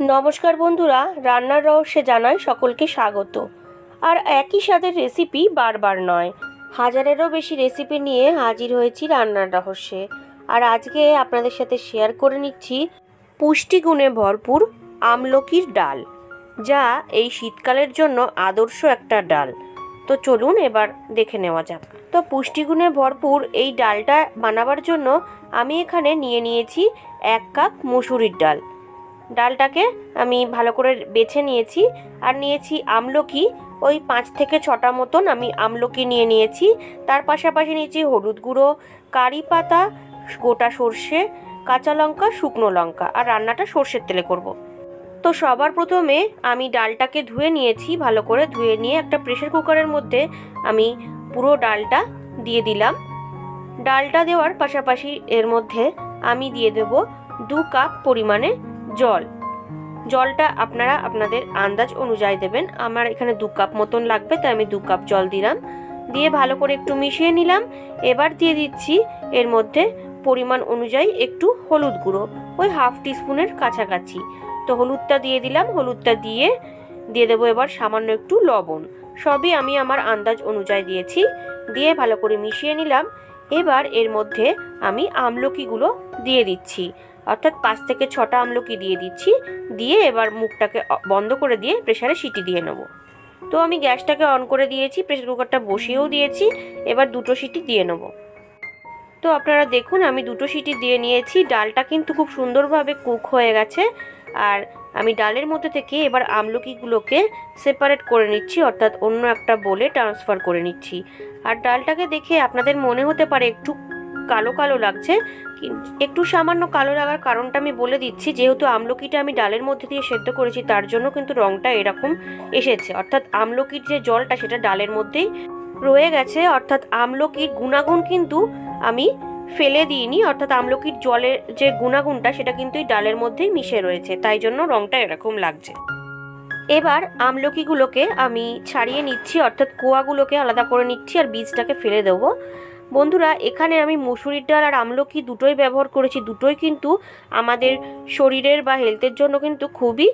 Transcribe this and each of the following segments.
নমস্কার বন্ধুরা, রান্নার রহস্যে জানাই সকলকে স্বাগত। আর একই স্বাদের রেসিপি বারবার নয়, হাজারেরও বেশি রেসিপি নিয়ে হাজির হয়েছি রান্নার রহস্যে। আর আজকে আপনাদের সাথে শেয়ার করে নিচ্ছি পুষ্টিগুণে ভরপুর আমলকির ডাল, যা এই শীতকালের জন্য আদর্শ একটা ডাল। তো চলুন এবার দেখে নেওয়া যাক। তো পুষ্টিগুণে ভরপুর এই ডালটা বানাবার জন্য আমি এখানে নিয়ে নিয়েছি 1 কাপ মুসুরির ডাল। ডালটাকে আমি ভালো করে বেছে নিয়েছি। আর নিয়েছি আমলকি, ওই 5 থেকে 6টা মতন আমি আমলকি নিয়ে নিয়েছি। তার পাশাপাশি নিয়েছি হলুদ গুঁড়ো, কারি পাতা, গোটা সর্ষে, কাঁচা লঙ্কা, শুকনো লঙ্কা। আর রান্নাটা সর্ষের তেলে করব। তো সবার প্রথমে আমি ডালটাকে ধুয়ে নিয়েছি, ভালো করে ধুয়ে নিয়ে একটা প্রেসার কুকারের মধ্যে আমি পুরো ডালটা দিয়ে দিলাম। ডালটা দেওয়ার পাশাপাশি এর মধ্যে আমি দিয়ে দেব 2 কাপ পরিমাণে জল। জলটা আপনারা আপনাদের আন্দাজ অনুযায়ী দেবেন। আমার এখানে 2 কাপ মতন লাগবে, তাই আমি 2 কাপ জল দিলাম। দিয়ে ভালো করে একটু মিশিয়ে নিলাম। এবার দিয়ে দিচ্ছি এর মধ্যে পরিমাণ অনুযায়ী একটু হলুদ গুঁড়ো, ওই 1/2 টিস্পুনের কাছাকাছি। তো হলুদটা দিয়ে দিলাম। হলুদটা দিয়ে দেবো এবার সামান্য একটু লবণ। সবই আমি আমার আন্দাজ অনুযায়ী দিয়েছি। দিয়ে ভালো করে মিশিয়ে নিলাম। এবার এর মধ্যে আমি আমলকিগুলো দিয়ে দিচ্ছি, অর্থাৎ 5 থেকে 6টা আমলকি দিয়ে দিচ্ছি। দিয়ে এবার মুখটাকে বন্ধ করে দিয়ে প্রেসারে সিটি দিয়ে নেব। তো আমি গ্যাসটাকে অন করে দিয়েছি, প্রেসার কুকারটা বসিয়েও দিয়েছি। এবার 2টো সিটি দিয়ে নেব। তো আপনারা দেখুন আমি 2টো সিটি দিয়ে নিয়েছি। ডালটা কিন্তু খুব সুন্দরভাবে কুক হয়ে গেছে। আর আমি ডালের মধ্যে থেকে এবার আমলকিগুলোকে সেপারেট করে নিচ্ছি, অর্থাৎ অন্য একটা বোলে ট্রান্সফার করে নিচ্ছি। আর ডালটাকে দেখে আপনাদের মনে হতে পারে একটু কালো কালো লাগছে। একটু সামান্য কালো লাগার কারণটা আমি বলে দিচ্ছি। যেহেতু আমলকিটা আমি ডালের মধ্যে দিয়ে সেদ্ধ করেছি, তার জন্য কিন্তু রঙটা এরকম এসেছে। অর্থাৎ আমলকির যে জলটা সেটা ডালের মধ্যেই রয়ে গেছে। অর্থাৎ আমলকির গুণাগুণ কিন্তু আমি ফেলে দিইনি, অর্থাৎ আমলকির জলের যে গুণাগুণটা সেটা কিন্তু এই ডালের মধ্যেই মিশে রয়েছে, তাই জন্য রঙটা এরকম লাগছে। এবার আমলকিগুলোকে আমি ছাড়িয়ে নিচ্ছি, অর্থাৎ কোয়াগুলোকে আলাদা করে নিচ্ছি আর বীজটাকে ফেলে দেবো। বন্ধুরা, এখানে আমি মুসুরির ডাল আর আমলকি দুটোই ব্যবহার করেছি। দুটোই কিন্তু আমাদের শরীরের বা হেলথের জন্য কিন্তু খুবই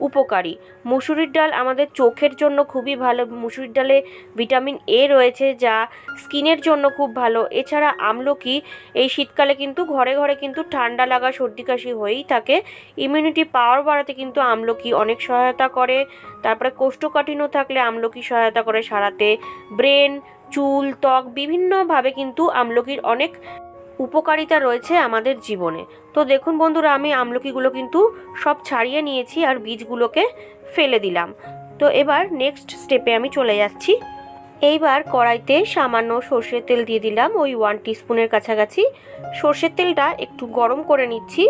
উপকারী। মুসুরির ডাল আমাদের চোখের জন্য খুবই ভালো। মুসুরির ডালে ভিটামিন এ রয়েছে, যা স্কিনের জন্য খুব ভালো। এছাড়া আমলকি এই শীতকালে কিন্তু ঘরে ঘরে কিন্তু ঠান্ডা লাগা, সর্দি কাশি হয়েই থাকে। ইমিউনিটি পাওয়ার বাড়াতে কিন্তু আমলকি অনেক সহায়তা করে। তারপরে কোষ্ঠকাঠিন্য থাকলে আমলকি সহায়তা করে সারাতে। ব্রেন, চুল, ত্বক বিভিন্নভাবে কিন্তু আমলকির অনেক উপকারিতা রয়েছে আমাদের জীবনে। তো দেখুন বন্ধুরা, আমি আমলকিগুলো কিন্তু সব ছাড়িয়ে নিয়েছি আর বীজগুলোকে ফেলে দিলাম। তো এবার নেক্সট স্টেপে আমি চলে যাচ্ছি। এইবার কড়াইতে সামান্য সর্ষের তেল দিয়ে দিলাম, ওই 1 টিস্পুনের কাছাকাছি। সর্ষের তেলটা একটু গরম করে নিচ্ছি।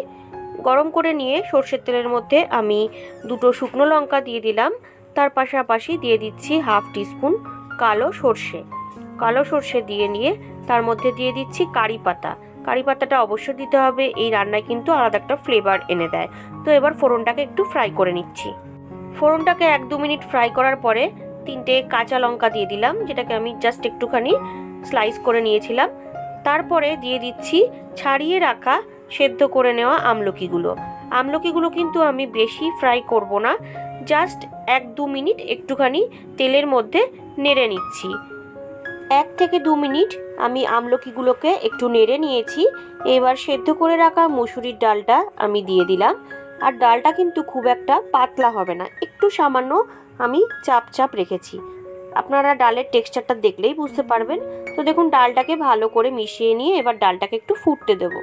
গরম করে নিয়ে সর্ষের তেলের মধ্যে আমি 2টো শুকনো লঙ্কা দিয়ে দিলাম। তার পাশাপাশি দিয়ে দিচ্ছি 1/2 টিস্পুন কালো সর্ষে। কালো সর্ষে দিয়ে নিয়ে তার মধ্যে দিয়ে দিচ্ছি কারি পাতা। কারি পাতাটা অবশ্যই দিতে হবে, এই রান্নায় কিন্তু আলাদা একটা ফ্লেভার এনে দেয়। তো এবার ফোড়নটাকে একটু ফ্রাই করে নিচ্ছি। ফোড়নটাকে 1-2 মিনিট ফ্রাই করার পরে 3টে কাঁচা লঙ্কা দিয়ে দিলাম, যেটাকে আমি জাস্ট একটুখানি স্লাইস করে নিয়েছিলাম। তারপরে দিয়ে দিচ্ছি ছাড়িয়ে রাখা সেদ্ধ করে নেওয়া আমলকিগুলো। আমলকিগুলো কিন্তু আমি বেশি ফ্রাই করব না, জাস্ট 1-2 মিনিট একটুখানি তেলের মধ্যে নেড়ে নিচ্ছি। 1 থেকে 2 মিনিট আমি আমলকিগুলোকে একটু নেড়ে নিয়েছি। এবার সেদ্ধ করে রাখা মুসুরির ডালটা আমি দিয়ে দিলাম। আর ডালটা কিন্তু খুব একটা পাতলা হবে না, একটু সামান্য আমি চাপ চাপ রেখেছি। আপনারা ডালের টেক্সচারটা দেখলেই বুঝতে পারবেন। তো দেখুন ডালটাকে ভালো করে মিশিয়ে নিয়ে এবার ডালটাকে একটু ফুটতে দেবো।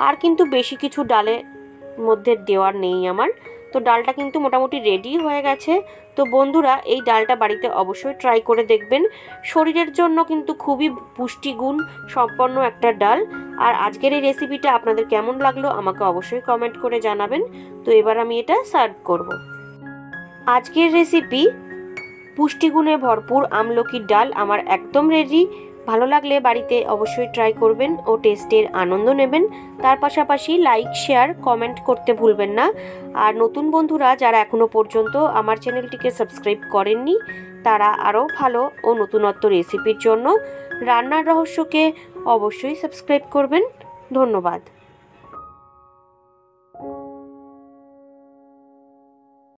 আর কিন্তু বেশি কিছু ডালের মধ্যে দেওয়ার নেই আমার। তো ডালটা কিন্তু মোটামুটি রেডি হয়ে গেছে। তো বন্ধুরা, এই ডালটা বাড়িতে অবশ্যই ট্রাই করে দেখবেন। শরীরের জন্য কিন্তু খুবই পুষ্টিগুণ সম্পন্ন একটা ডাল। আর আজকের এই রেসিপিটা আপনাদের কেমন লাগলো আমাকে অবশ্যই কমেন্ট করে জানাবেন। তো এবার আমি এটা সার্ভ করব। আজকের রেসিপি পুষ্টিগুণে ভরপুর আমলকির ডাল আমার একদম রেডি। ভালো লাগলে বাড়িতে অবশ্যই ট্রাই করবেন ও টেস্টের আনন্দ নেবেন। তার পাশাপাশি লাইক, শেয়ার, কমেন্ট করতে ভুলবেন না। আর নতুন বন্ধুরা যারা এখনও পর্যন্ত আমার চ্যানেলটিকে সাবস্ক্রাইব করেননি, তারা আরও ভালো ও নতুনত্ব রেসিপির জন্য রান্নার রহস্যকে অবশ্যই সাবস্ক্রাইব করবেন। ধন্যবাদ।